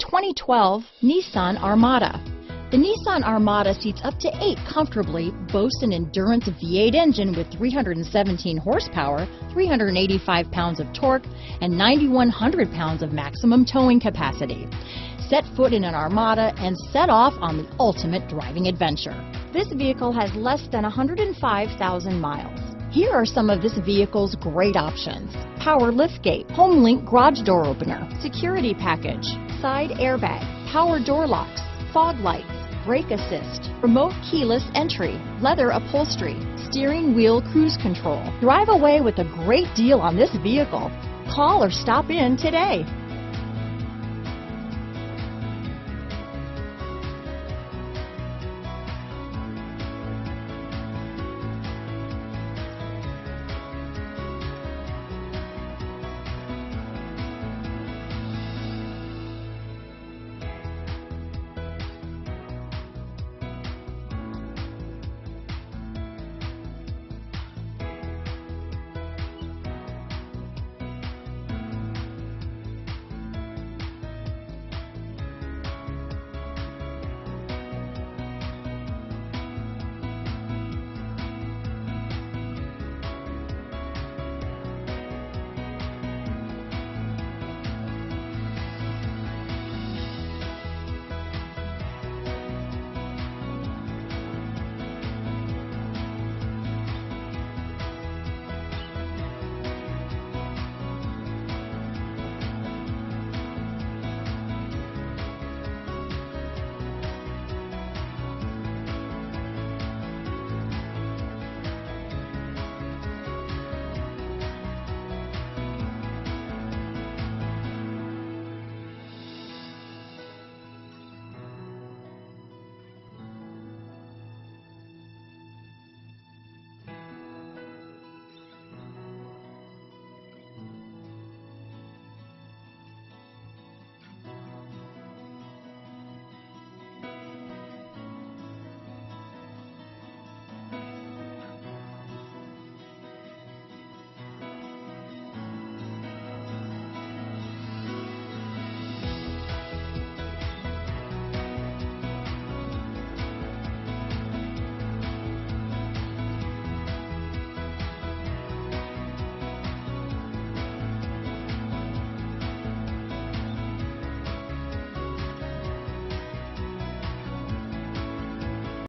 2012 Nissan Armada. The Nissan Armada seats up to 8 comfortably, boasts an endurance V8 engine with 317 horsepower, 385 pounds of torque, and 9,100 pounds of maximum towing capacity. Set foot in an Armada and set off on the ultimate driving adventure. This vehicle has less than 105,000 miles. Here are some of this vehicle's great options: power liftgate, HomeLink garage door opener, security package, side airbag, power door locks, fog lights, brake assist, remote keyless entry, leather upholstery, steering wheel cruise control. Drive away with a great deal on this vehicle. Call or stop in today.